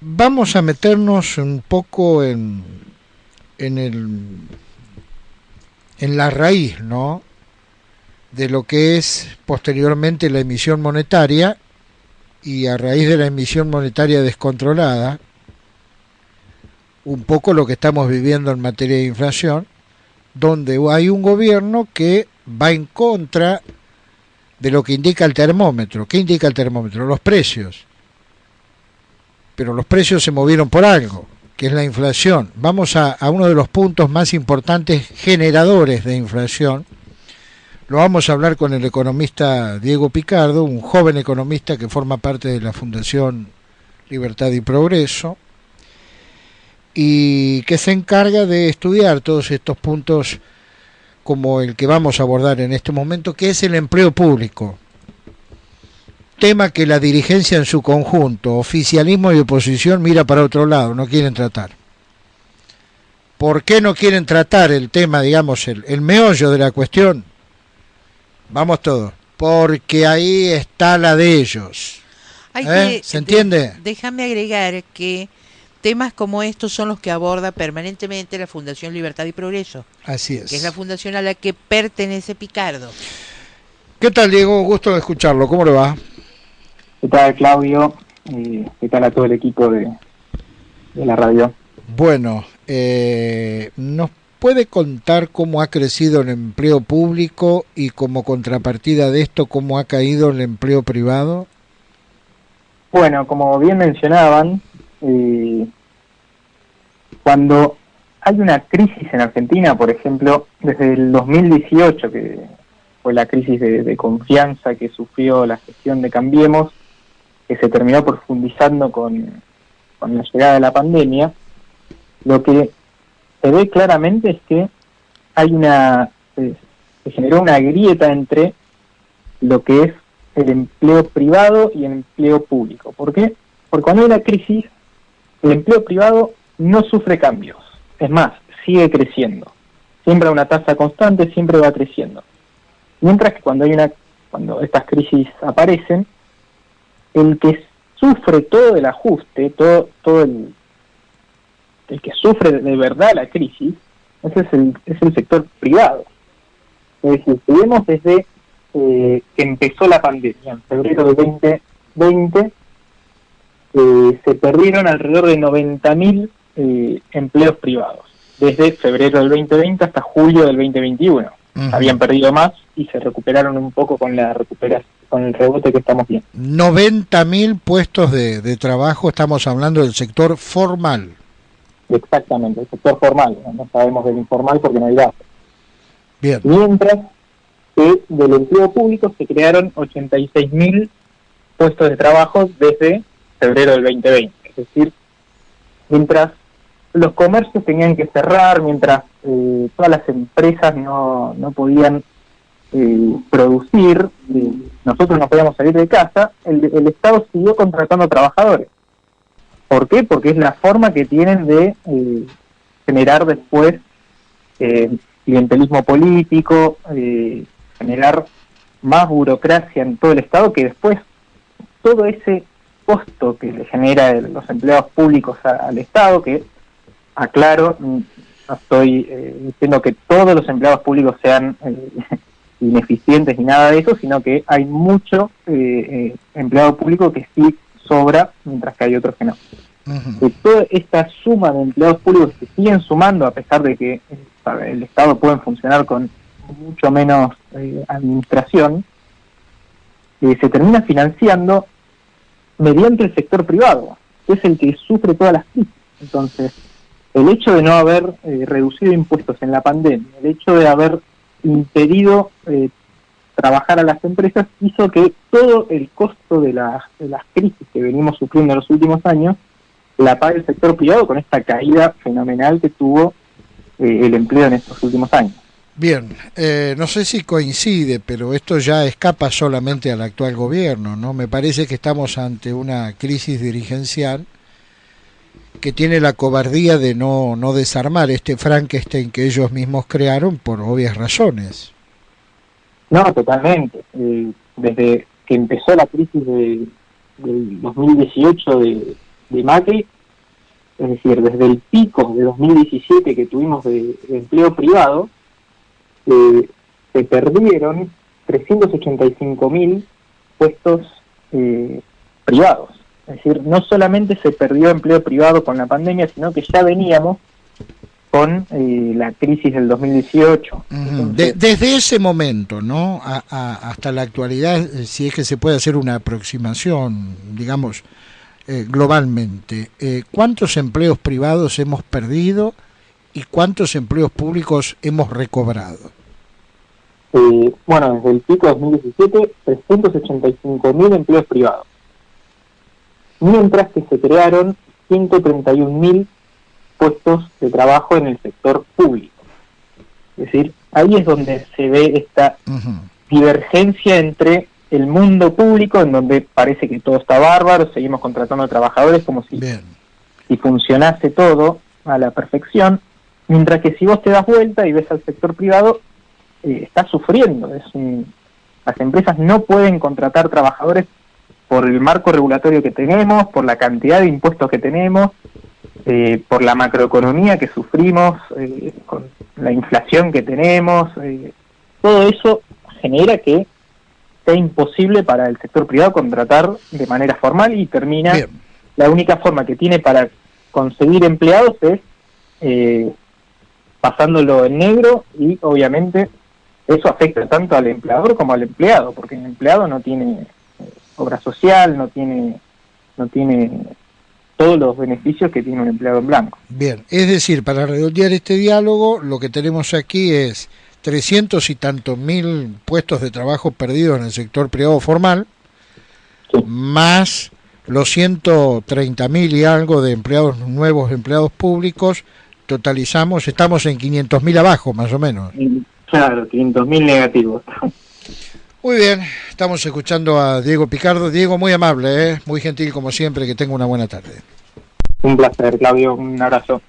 vamos a meternos un poco en el, en la raíz, ¿no?, de lo que es posteriormente la emisión monetaria, y a raíz de la emisión monetaria descontrolada, un poco lo que estamos viviendo en materia de inflación, donde hay un gobierno que va en contra de lo que indica el termómetro. ¿Qué indica el termómetro? Los precios. Pero los precios se movieron por algo, que es la inflación. Vamos a uno de los puntos más importantes generadores de inflación. Lo vamos a hablar con el economista Diego Picardo, un joven economista que forma parte de la Fundación Libertad y Progreso, y que se encarga de estudiar todos estos puntos como el que vamos a abordar en este momento, que es el empleo público. Tema que la dirigencia en su conjunto, oficialismo y oposición, mira para otro lado, no quieren tratar. ¿Por qué no quieren tratar el tema, digamos, el meollo de la cuestión? Vamos todos. Porque ahí está la de ellos. ¿Se entiende? Déjame agregar que temas como estos son los que aborda permanentemente la Fundación Libertad y Progreso. Así es. Que es la fundación a la que pertenece Picardo. ¿Qué tal, Diego? Gusto de escucharlo. ¿Cómo le va? ¿Qué tal, Claudio? ¿Qué tal a todo el equipo de la radio? Bueno, ¿nos puede contar cómo ha crecido el empleo público y como contrapartida de esto, cómo ha caído el empleo privado? Bueno, como bien mencionaban, cuando hay una crisis en Argentina, por ejemplo, desde el 2018, que fue la crisis de confianza que sufrió la gestión de Cambiemos, que se terminó profundizando con la llegada de la pandemia, lo que se ve claramente es que hay se generó una grieta entre lo que es el empleo privado y el empleo público. ¿Por qué? Porque cuando hay una crisis, el empleo privado no sufre cambios. Es más, sigue creciendo. Siempre a una tasa constante, siempre va creciendo. Mientras que cuando estas crisis aparecen, el que sufre todo el ajuste, todo el que sufre de verdad la crisis, ese es el sector privado. Es decir, si vemos desde que empezó la pandemia, en febrero de 2020, se perdieron alrededor de 90.000 empleos privados, desde febrero del 2020 hasta julio del 2021. Habían perdido más y se recuperaron un poco con con el rebote que estamos viendo. 90.000 puestos de trabajo, estamos hablando del sector formal. Exactamente, el sector formal, no sabemos del informal porque no hay datos. Bien. Mientras que del empleo público se crearon 86.000 puestos de trabajo desde febrero del 2020. Es decir, mientras los comercios tenían que cerrar, mientras todas las empresas no podían producir, nosotros no podíamos salir de casa, el Estado siguió contratando trabajadores. ¿Por qué? Porque es la forma que tienen de generar después clientelismo político, generar más burocracia en todo el Estado, que después todo ese costo que le genera los empleados públicos al Estado, que aclaro, no estoy diciendo que todos los empleados públicos sean ineficientes ni nada de eso, sino que hay mucho empleado público que sí sobra, mientras que hay otros que no. Toda esta suma de empleados públicos que siguen sumando, a pesar de que el Estado puede funcionar con mucho menos administración, se termina financiando mediante el sector privado, que es el que sufre todas las crisis. Entonces, el hecho de no haber reducido impuestos en la pandemia, el hecho de haber impedido trabajar a las empresas, hizo que todo el costo de las crisis que venimos sufriendo en los últimos años la pague el sector privado, con esta caída fenomenal que tuvo el empleo en estos últimos años. Bien, no sé si coincide, pero esto ya escapa solamente al actual gobierno, ¿no? Me parece que estamos ante una crisis dirigencial que tiene la cobardía de no desarmar este Frankenstein que ellos mismos crearon por obvias razones. No, totalmente. Desde que empezó la crisis del 2018 de de Macri, es decir, desde el pico de 2017 que tuvimos de empleo privado, se perdieron 385.000 puestos privados. Es decir, no solamente se perdió empleo privado con la pandemia, sino que ya veníamos con la crisis del 2018. Entonces, desde ese momento, ¿no? Hasta la actualidad, si es que se puede hacer una aproximación, digamos, globalmente, ¿cuántos empleos privados hemos perdido y cuántos empleos públicos hemos recobrado? Bueno, desde el pico de 2017, 385.000 empleos privados, mientras que se crearon 131.000 puestos de trabajo en el sector público. Es decir, ahí es donde se ve esta divergencia entre el mundo público, en donde parece que todo está bárbaro, seguimos contratando trabajadores como si funcionase todo a la perfección, mientras que si vos te das vuelta y ves al sector privado, está sufriendo. Las empresas no pueden contratar trabajadores por el marco regulatorio que tenemos, por la cantidad de impuestos que tenemos, por la macroeconomía que sufrimos, con la inflación que tenemos. Todo eso genera que sea imposible para el sector privado contratar de manera formal y termina. Bien. La única forma que tiene para conseguir empleados es pasándolo en negro, y obviamente eso afecta tanto al empleador como al empleado, porque el empleado no tiene obra social, no tiene todos los beneficios que tiene un empleado en blanco. Bien, es decir, para redondear este diálogo, lo que tenemos aquí es 300 y tantos mil puestos de trabajo perdidos en el sector privado formal, sí, más los 130.000 y algo de empleados nuevos, empleados públicos. Totalizamos, estamos en 500.000 abajo, más o menos. Claro, 500.000 negativos. Muy bien, estamos escuchando a Diego Picardo. Diego, muy amable, muy gentil como siempre, que tenga una buena tarde. Un placer, Claudio, un abrazo.